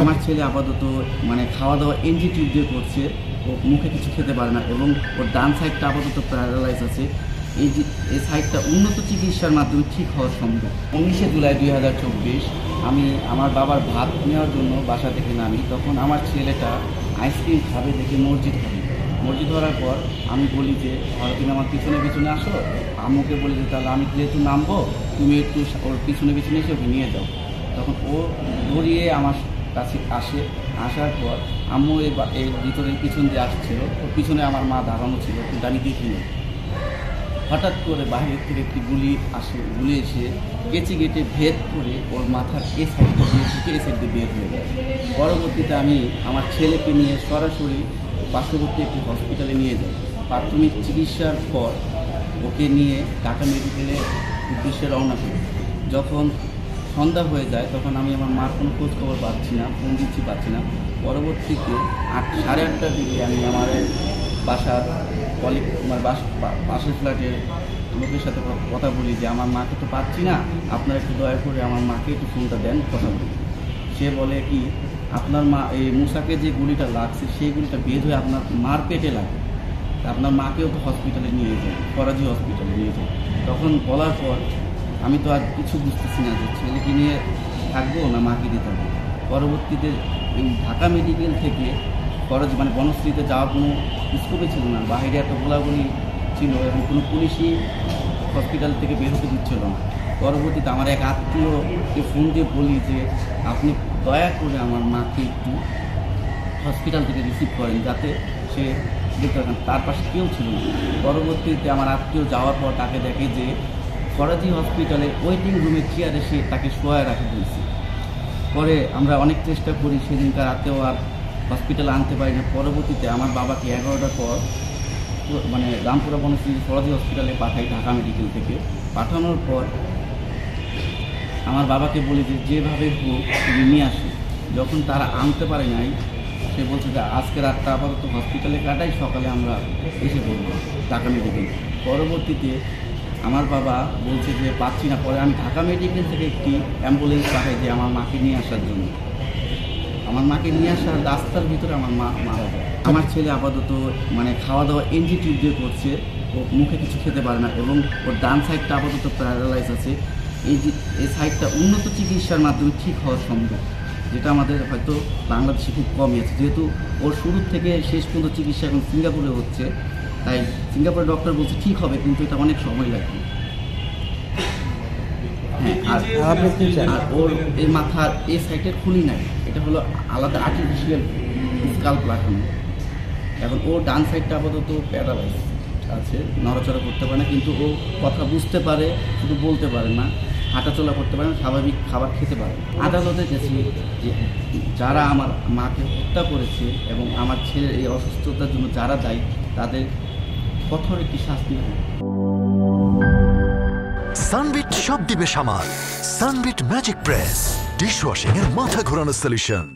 আমার ছেলে আপাতত খাওয়া দাওয়া এনজি টিউব দিয়ে করছে। ও মুখে কিছু খেতে পারে না এবং ওর ডান সাইডটা আপাতত প্যারালাইজ আছে। এই সাইডটা উন্নত চিকিৎসার মাধ্যমে ঠিক হওয়া সম্ভব। 19 জুলাই 2024 আমি আমার বাবার ভাত নেওয়ার জন্য বাসা থেকে নামি। তখন আমার ছেলেটা আইসক্রিম খাবে দেখে মসজিদ ধরার পর আমি বলি যে তুমি আমার পিছনে পিছনে আসো। আম্মুকে বলি যে তাহলে আমি যেহেতু নামবো, তুমি একটু ওর পিছনে পিছনে এসে ওকে নিয়ে যাও। তখন ও দৌড়িয়ে আমার কাছে আসার পর আম্মু এই ভিতরের পিছন দিয়ে আসছিল। ওর পিছনে আমার মা দাঁড়ানো ছিল, কিন্তু আমি দেখিনি। হঠাৎ করে বাইরের থেকে একটি গুলি এসে কেচি গেটে ভেদ করে ওর মাথার এ সাইডটা দিয়ে ঢুকে এ সাইড দিয়ে বের হয়ে যায়। পরবর্তীতে আমি আমার ছেলেকে নিয়ে সরাসরি পার্শ্ববর্তী একটি হসপিটালে নিয়ে যাই। প্রাথমিক চিকিৎসার পর ওকে নিয়ে ঢাকা মেডিকেলের উদ্দেশ্যে রওনা করি। যখন সন্ধ্যা হয়ে যায় তখন আমি আমার মার কোনো খোঁজ খবর পাচ্ছি না, ফোন পাচ্ছি না। পরবর্তীতে 8:30টার দিকে আমি আমার বাসার পাশের ফ্ল্যাটের লোকের সাথে কথা বলি যে আমার মাকে তো পাচ্ছি না, আপনারা একটু দয়া করে আমার মাকে একটু ফোনটা দেন, কথা বলি। সে বলে কি, আপনার মা এই মুসাকে যে গুলিটা লাগছে সেই গুলিটা বের হয়ে আপনার মার পেটে লাগে, আপনার মাকেও তো হসপিটালে নিয়ে যায়, করাজি হসপিটালে নিয়ে যায়। তখন বলার পর আমি তো আর কিছু বুঝতেছি না যে ছেলেকে নিয়ে থাকবো না মাকে দিতে হবে। পরবর্তীতে এই ঢাকা মেডিকেল থেকে করাজি বনশ্রীতে যাওয়ার কোনো স্কোপে ছিল না। বাইরে এত গোলাগুলি ছিল এবং কোনো পুলিশই হসপিটাল থেকে বের হতে দিচ্ছিল না। পরবর্তীতে আমার এক আত্মীয়কে ফোন দিয়ে বলি যে আপনি দয়া করে আমার মাকে একটু হসপিটাল থেকে রিসিভ করেন, যাতে সে দেখতে পারেন। তার পাশে কেউ ছিল না। পরবর্তীতে আমার আত্মীয় যাওয়ার পর তাকে দেখে যে করাজি হসপিটালে ওয়েটিং রুমে চেয়ারে সে তাকে শোয়ায় রাখা হয়েছে। পরে আমরা অনেক চেষ্টা করি, সেদিনকার রাতেও আর হসপিটালে আনতে পারি না। পরবর্তীতে আমার বাবাকে 11টার পর রামপুরা বনশ্রী করাজি হসপিটালে পাঠাই ঢাকা মেডিকেল থেকে। পাঠানোর পর আমার বাবাকে বলি যে যেভাবে হোক তুমি নিয়ে আসি। যখন তারা আনতে পারে নাই, সে বলছে যে আজকে রাতটা আপাতত হসপিটালে কাটাই, সকালে আমরা এসে বলবো ঢাকা মেডিকেল। পরবর্তীতে আমার বাবা বলছে যে পাচ্ছি না। পরে আমি ঢাকা মেডিকেল থেকে একটি অ্যাম্বুলেন্স পাঠাই যে আমার মাকে নিয়ে আসার জন্য। আমার মাকে নিয়ে আসার রাস্তার ভিতরে আমার মা মারা যায়। আমার ছেলে আপাতত খাওয়া দাওয়া এনজি টিউব দিয়ে করছে। ও মুখে কিছু খেতে পারে না এবং ওর ডান সাইডটা আপাতত প্যারালাইজ আছে। এই সাইডটা উন্নত চিকিৎসার মাধ্যমে ঠিক হওয়া সম্ভব, যেটা আমাদের হয়তো বাংলাদেশে খুব কমই আছে। যেহেতু ওর শুরু থেকে শেষ পর্যন্ত চিকিৎসা এখন সিঙ্গাপুরে হচ্ছে, তাই সিঙ্গাপুরের ডক্টর বলছে ঠিক হবে, কিন্তু এটা অনেক সময় লাগবে। হ্যাঁ, আর ওর এই মাথার এই সাইডের খুলি নাই, এটা হলো আলাদা আর্টিফিশিয়াল স্কাল্প লাগানো। এখন ওর ডান সাইডটা আপাতত প্যারালাইজ আছে, নড়াচড়া করতে পারে না, কিন্তু ও কথা বুঝতে পারে, শুধু বলতে পারে না, হাঁটাচলা করতে পারে না, স্বাভাবিক খাবার খেতে পারে। আদালতে গেছি যে যারা আমার মাকে হত্যা করেছে এবং আমার ছেলের এই অসুস্থতার জন্য যারা দায়ী, তাদের কঠোর একটি শাস্তি হবে। সানবিট সব দিবে সামাল। সানবিট ম্যাজিক প্রেস ডিশওয়াশিং এর মাথা ঘোরানো সলিউশন।